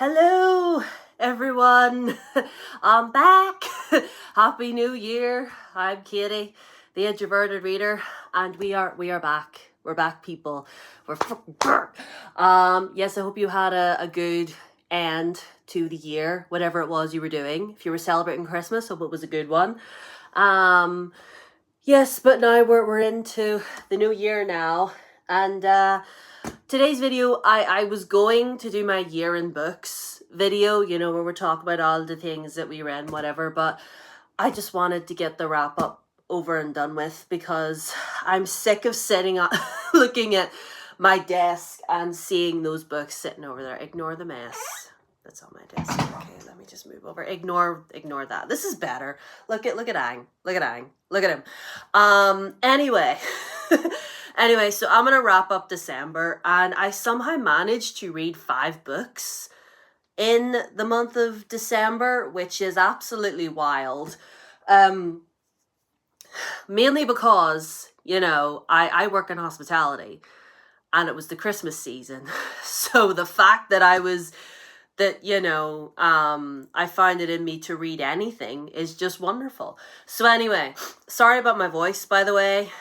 Hello, everyone. I'm back. Happy New Year. I'm Katie, the Introverted Reader, and we are back. We're back, people. We're fucking back. Yes, I hope you had a good end to the year, whatever it was you were doing. If you were celebrating Christmas, hope it was a good one. Yes, but now we're into the new year now, and today's video, I was going to do my year in books video, you know, where we're talking about all the things that we read and whatever, but I just wanted to get the wrap up over and done with because I'm sick of sitting up looking at my desk and seeing those books sitting over there. Ignore the mess that's on my desk. Okay, let me just move over. Ignore that. This is better. Look at Ang. Look at him. Anyway. Anyway, so I'm going to wrap up December, and I somehow managed to read 5 books in the month of December, which is absolutely wild. Mainly because, you know, I work in hospitality, and it was the Christmas season. So the fact that I found it in me to read anything is just wonderful. So anyway, sorry about my voice, by the way.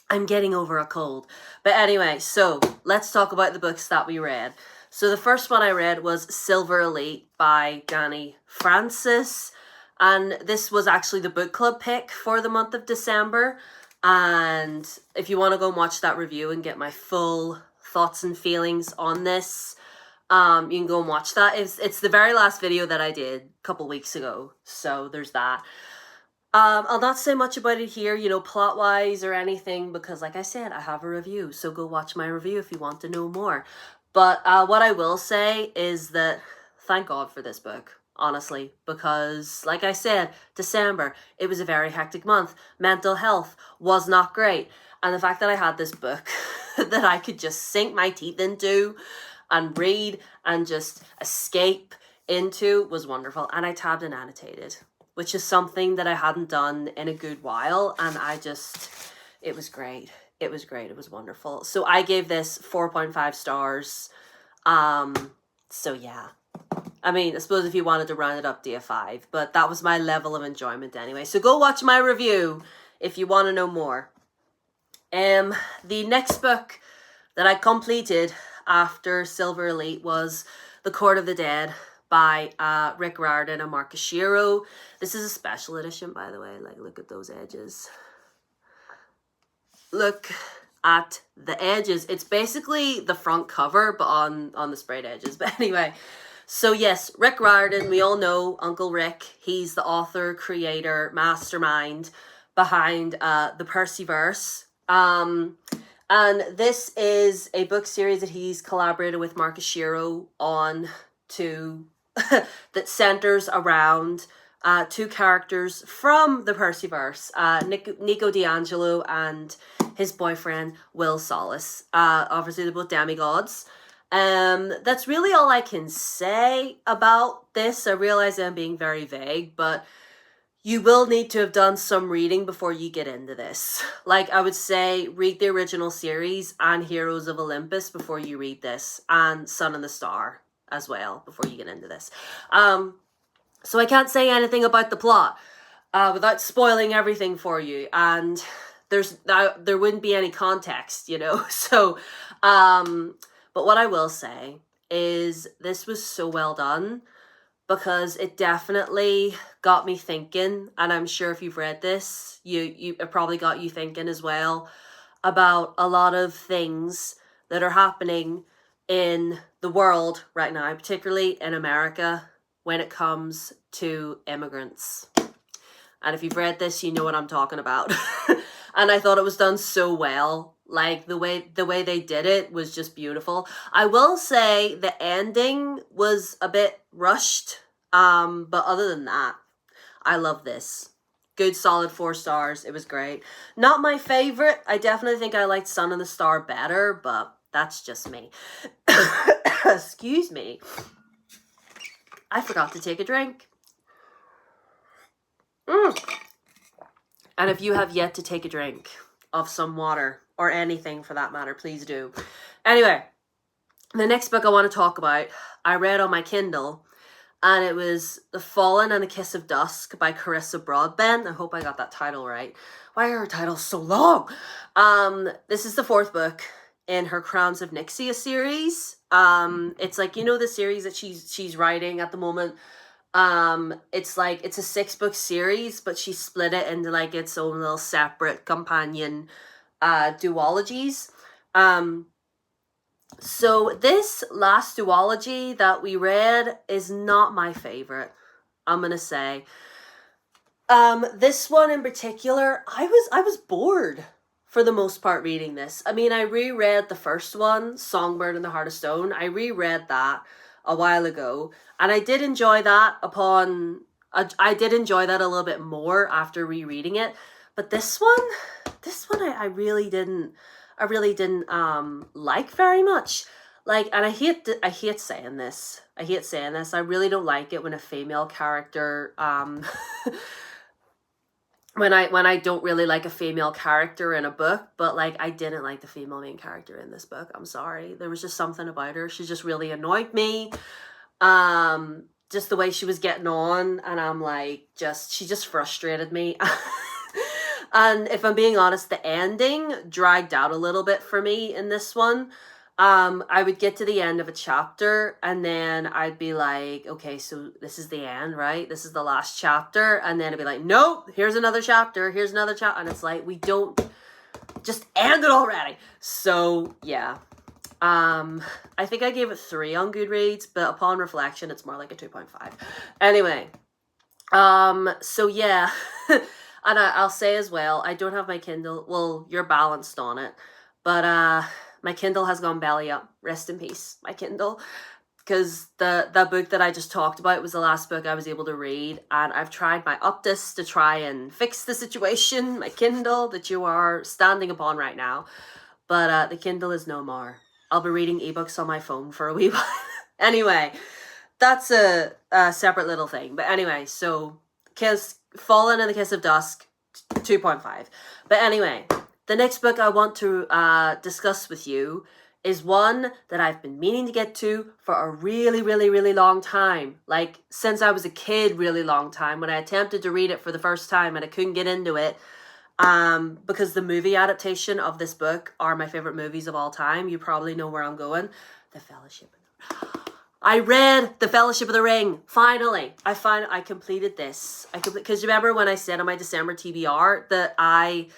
I'm getting over a cold. But anyway, so let's talk about the books that we read. So the first one I read was Silver Elite by Danny Francis. And this was actually the book club pick for the month of December. And if you want to go and watch that review and get my full thoughts and feelings on this, you can go and watch that. It's the very last video that I did a couple weeks ago. So there's that. I'll not say much about it here, you know, plot-wise or anything, because like I said, I have a review, so go watch my review if you want to know more. But what I will say is that thank God for this book, honestly, because like I said, December, it was a very hectic month. Mental health was not great. And the fact that I had this book that I could just sink my teeth into and read and just escape into was wonderful. And I tabbed and annotated, which is something that I hadn't done in a good while. And it was great. It was great. It was wonderful. So I gave this 4.5 stars. So yeah. I mean, I suppose if you wanted to round it up to a 5, but that was my level of enjoyment anyway. So go watch my review if you want to know more. The next book that I completed after Silver Elite was The Court of the Dead by Rick Riordan and Marcus Shiro. This is a special edition, by the way. Like, look at those edges. Look at the edges. It's basically the front cover, but on the sprayed edges. But anyway, so yes, Rick Riordan, we all know Uncle Rick. He's the author, creator, mastermind behind the Percyverse. And this is a book series that he's collaborated with Marcus Shiro on that centers around 2 characters from the Percyverse, Nico D'Angelo and his boyfriend Will Solace. Obviously, they're both demigods. That's really all I can say about this. I realize I'm being very vague, but you will need to have done some reading before you get into this. Like, I would say read the original series and Heroes of Olympus before you read this, and Sun and the Star as well before you get into this. So I can't say anything about the plot without spoiling everything for you, and there wouldn't be any context, you know. So but what I will say is this was so well done, because it definitely got me thinking, and I'm sure if you've read this, it probably got you thinking as well about a lot of things that are happening in the world right now, particularly in America, when it comes to immigrants. And if you've read this, you know what I'm talking about. And I thought it was done so well. Like, the way they did it was just beautiful. I will say the ending was a bit rushed. But other than that, I love this. Good solid 4 stars. It was great. Not my favorite. I definitely think I liked Sun and the Star better, but that's just me. Excuse me. I forgot to take a drink. And if you have yet to take a drink of some water, or anything for that matter, please do. Anyway, The next book I want to talk about, I read on my Kindle, and it was The Fallen and the Kiss of Dusk by Carissa Broadbent. I hope I got that title right. Why are her titles so long? This is the 4th book in her Crowns of Nixia series. It's like, you know, the series that she's writing at the moment. It's like, it's a 6-book series, but she split it into like its own little separate companion duologies. So this last duology that we read is not my favorite, I'm gonna say. This one in particular, I was bored for the most part reading this. I mean, I reread the first one, Songbird and the Heart of Stone. I reread that a while ago, and I did enjoy that I did enjoy that a little bit more after rereading it. But this one I really didn't like very much. Like, and I hate saying this. I really don't like it when a female character when I don't really like a female character in a book, but like I didn't like the female main character in this book. I'm sorry. There was just something about her. She just really annoyed me. Just the way she was getting on, and I'm like, she just frustrated me. And if I'm being honest, the ending dragged out a little bit for me in this one. I would get to the end of a chapter, and then I'd be like, okay, so this is the end, right? This is the last chapter. And then I'd be like, nope, here's another chapter. And it's like, we don't, just end it already. So yeah. I think I gave it 3 on Goodreads, but upon reflection, it's more like a 2.5. Anyway, so yeah. And I'll say as well, I don't have my Kindle. Well, you're balanced on it. But my Kindle has gone belly up. Rest in peace, my Kindle. Because the book that I just talked about was the last book I was able to read. And I've tried my utmost to try and fix the situation, my Kindle, that you are standing upon right now. But the Kindle is no more. I'll be reading ebooks on my phone for a wee while. Anyway, that's a separate little thing. But anyway, so Fallen and the Kiss of Dusk, 2.5. But anyway, the next book I want to discuss with you is one that I've been meaning to get to for a really, really, really long time. Like, since I was a kid, really long time, when I attempted to read it for the first time and I couldn't get into it. Because the movie adaptation of this book are my favorite movies of all time. You probably know where I'm going. The Fellowship. I read The Fellowship of the Ring. Finally. I completed this. Because remember when I said on my December TBR that I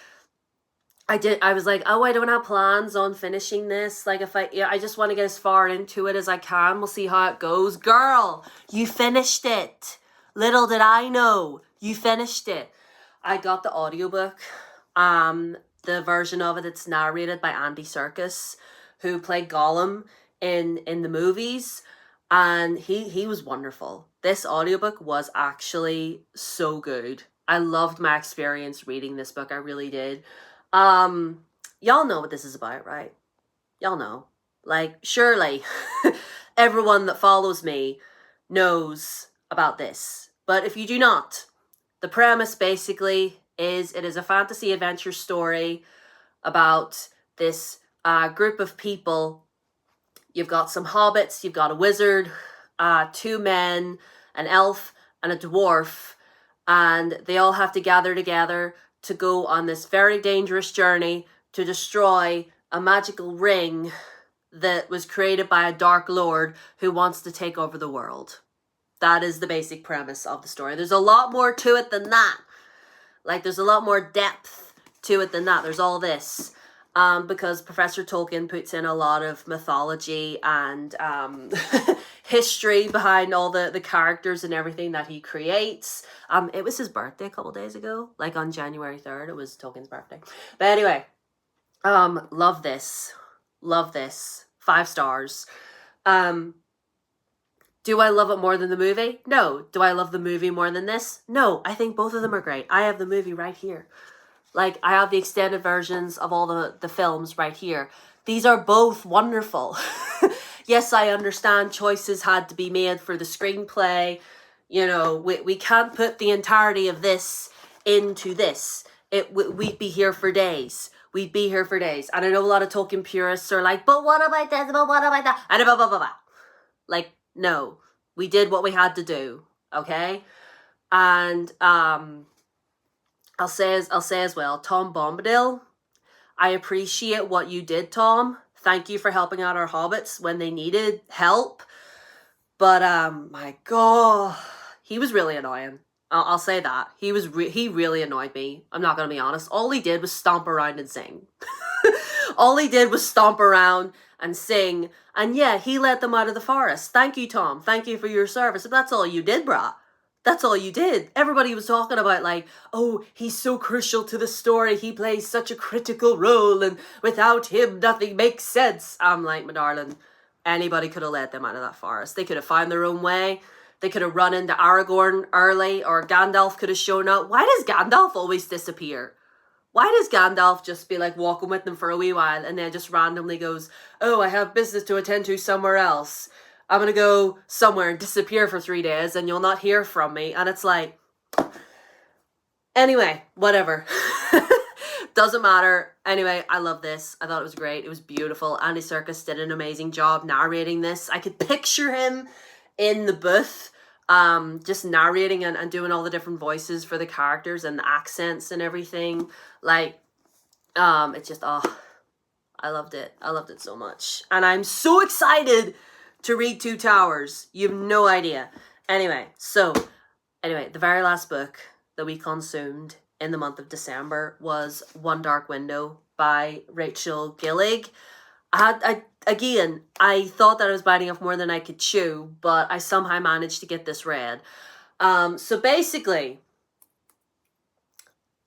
was like, oh, I don't have plans on finishing this. Like, I just want to get as far into it as I can. We'll see how it goes. Girl, you finished it. Little did I know. You finished it. I got the audiobook, the version of it that's narrated by Andy Serkis, who played Gollum in the movies, and he was wonderful. This audiobook was actually so good. I loved my experience reading this book. I really did. Y'all know what this is about, right? Y'all know. Like, surely everyone that follows me knows about this. But if you do not, the premise basically is it is a fantasy adventure story about this group of people. You've got some hobbits, you've got a wizard, 2 men, an elf, and a dwarf, and they all have to gather together to go on this very dangerous journey to destroy a magical ring that was created by a dark lord who wants to take over the world. That is the basic premise of the story. There's a lot more to it than that. Like, there's a lot more depth to it than that. There's all this. Because Professor Tolkien puts in a lot of mythology and history behind all the characters and everything that he creates. It was his birthday a couple days ago. Like, on January 3rd, it was Tolkien's birthday. But anyway, love this. Love this. 5 stars. Do I love it more than the movie? No. Do I love the movie more than this? No. I think both of them are great. I have the movie right here. Like, I have the extended versions of all the films right here. These are both wonderful. Yes, I understand choices had to be made for the screenplay. You know, we can't put the entirety of this into this. We'd be here for days. we'd be here for days. And I know a lot of Tolkien purists are like, but what about this, but what about that, and blah, blah, blah, blah. Like, no, we did what we had to do, okay? And I'll say as well, Tom Bombadil, I appreciate what you did, Tom. Thank you for helping out our hobbits when they needed help. But my God, he was really annoying. I'll say that. He really annoyed me. I'm not going to be honest. All he did was stomp around and sing. All he did was stomp around and sing. And yeah, he led them out of the forest. Thank you, Tom. Thank you for your service. But that's all you did, brah. That's all you did. Everybody was talking about like, oh, he's so crucial to the story. He plays such a critical role. And without him, nothing makes sense. I'm like, my darling, anybody could have led them out of that forest. They could have found their own way. They could have run into Aragorn early, or Gandalf could have shown up. Why does Gandalf always disappear? Why does Gandalf just be like walking with them for a wee while and then just randomly goes, oh, I have business to attend to somewhere else. I'm going to go somewhere and disappear for 3 days and you'll not hear from me. And it's like, anyway, whatever. Doesn't matter. Anyway, I love this. I thought it was great. It was beautiful. Andy Serkis did an amazing job narrating this. I could picture him in the booth, just narrating and doing all the different voices for the characters and the accents and everything. Like, it's just, oh, I loved it. I loved it so much. And I'm so excited to read Two Towers. You have no idea. Anyway, the very last book that we consumed in the month of December was One Dark Window by Rachel Gillig. I thought that I was biting off more than I could chew, but I somehow managed to get this read. So basically,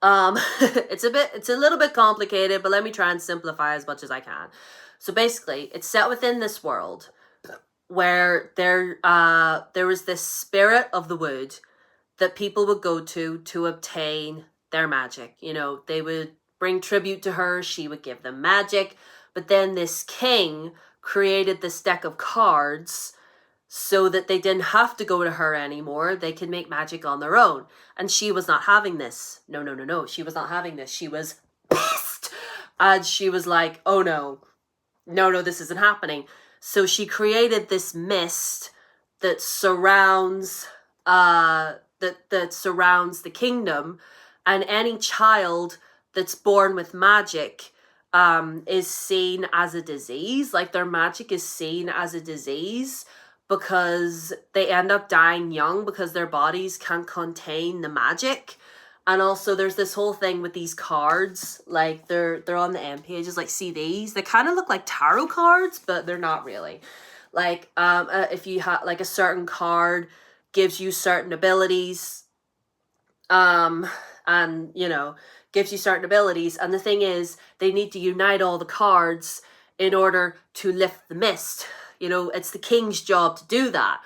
it's a little bit complicated, but let me try and simplify as much as I can. So basically, it's set within this world where there was this spirit of the wood that people would go to obtain their magic. You know, they would bring tribute to her, she would give them magic. But then this king created this deck of cards so that they didn't have to go to her anymore. They could make magic on their own. And she was not having this. No. She was not having this. She was pissed. And she was like, oh no, this isn't happening. So she created this mist that surrounds that surrounds the kingdom. And any child that's born with magic is seen as a disease. Like, their magic is seen as a disease because they end up dying young because their bodies can't contain the magic. And also there's this whole thing with these cards, like they're on the end pages, like, see these? They kind of look like tarot cards, but they're not really. Like, if you have like a certain card gives you certain abilities, and you know, gives you certain abilities, and the thing is, they need to unite all the cards in order to lift the mist. You know, it's the king's job to do that,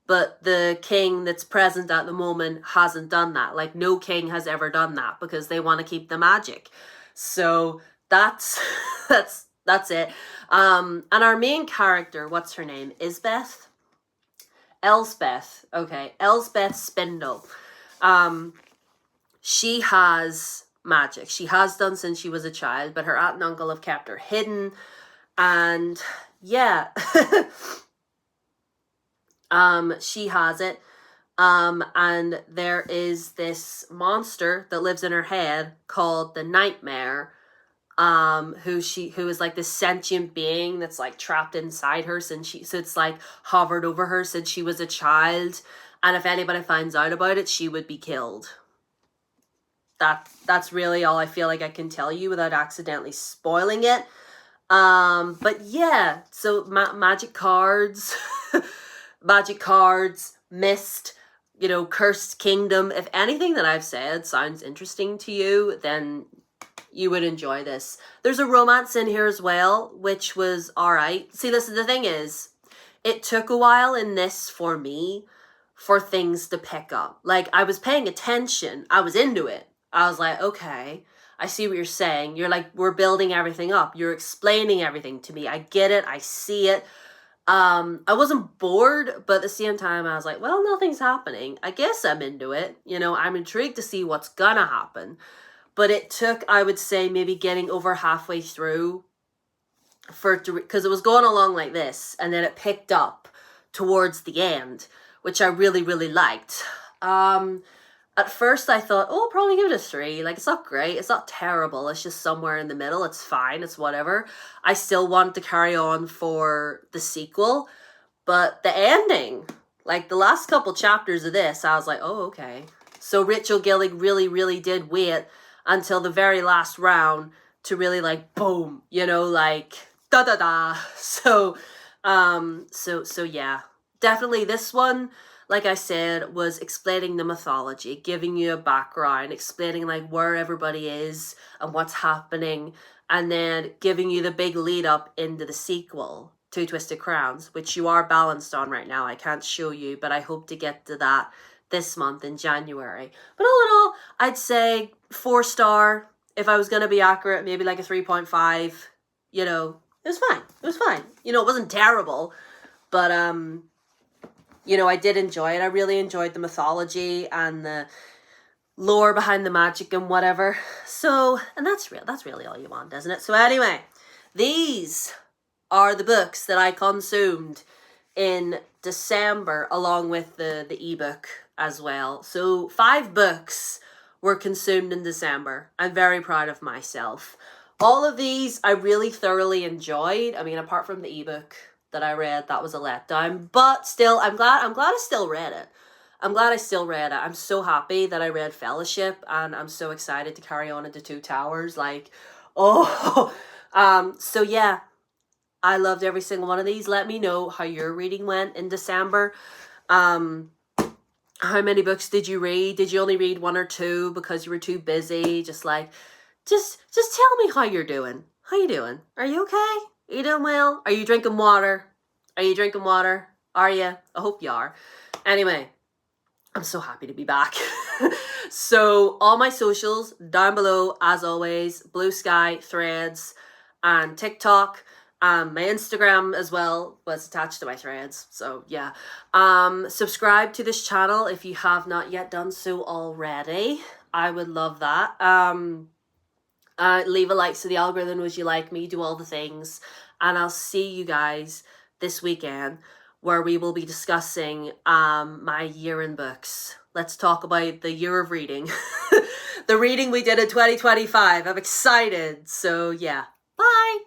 but the king that's present at the moment hasn't done that. Like, no king has ever done that because they want to keep the magic. So that's it. And our main character, what's her name? Elspeth. Okay, Elspeth Spindle. She has magic. She has done since she was a child, but her aunt and uncle have kept her hidden. And yeah, she has it. And there is this monster that lives in her head called the Nightmare, who is like this sentient being that's like trapped inside her so it's like hovered over her since she was a child. And if anybody finds out about it, she would be killed. That's really all I feel like I can tell you without accidentally spoiling it. But yeah, so magic cards, mist, you know, cursed kingdom. If anything that I've said sounds interesting to you, then you would enjoy this. There's a romance in here as well, which was all right. See, listen, the thing is, it took a while in this for me for things to pick up. Like, I was paying attention. I was into it. I was like, okay, I see what you're saying. You're like, we're building everything up. You're explaining everything to me. I get it. I see it. I wasn't bored, but at the same time, I was like, well, nothing's happening. I guess I'm into it. You know, I'm intrigued to see what's gonna happen. but it took, I would say, maybe getting over halfway through because it was going along like this, and then it picked up towards the end, which I really, really liked. At first I thought, oh, I'll probably give it a 3. Like, it's not great, it's not terrible, it's just somewhere in the middle, it's fine, it's whatever. I still wanted to carry on for the sequel, but the ending, like the last couple chapters of this, I was like, oh, okay. So Rachel Gillig really, really did wait until the very last round to really, like, boom, you know, like, da-da-da. So yeah. Definitely this one, like I said, was explaining the mythology, giving you a background, explaining, like, where everybody is and what's happening, and then giving you the big lead up into the sequel, Two Twisted Crowns, which you are balanced on right now. I can't show you, but I hope to get to that this month in January. But all in all, I'd say 4-star. If I was going to be accurate, maybe like a 3.5. You know, it was fine. It was fine. You know, it wasn't terrible, but you know, I did enjoy it. I really enjoyed the mythology and the lore behind the magic and whatever. So, and that's really all you want, isn't it? So anyway, these are the books that I consumed in December, along with the ebook as well. So 5 books were consumed in December. I'm very proud of myself. All of these I really thoroughly enjoyed. I mean, apart from the ebook that I read, that was a letdown. But still, I'm glad I still read it. I'm glad I still read it. I'm so happy that I read Fellowship, and I'm so excited to carry on into Two Towers. Like, oh, so yeah, I loved every single one of these. Let me know how your reading went in December. How many books did you read? Did you only read 1 or 2 because you were too busy? Just tell me how you're doing. How you doing? Are you okay? Are you doing well? Are you drinking water? Are you drinking water? Are you? I hope you are. Anyway, I'm so happy to be back. So all my socials down below, as always, Blue Sky, Threads, and TikTok. My Instagram as well was attached to my Threads. So yeah. Subscribe to this channel if you have not yet done so already. I would love that. Leave a like so the algorithm knows you like me. Do all the things. And I'll see you guys this weekend, where we will be discussing my year in books. Let's talk about the year of reading. The reading we did in 2025. I'm excited. So yeah. Bye.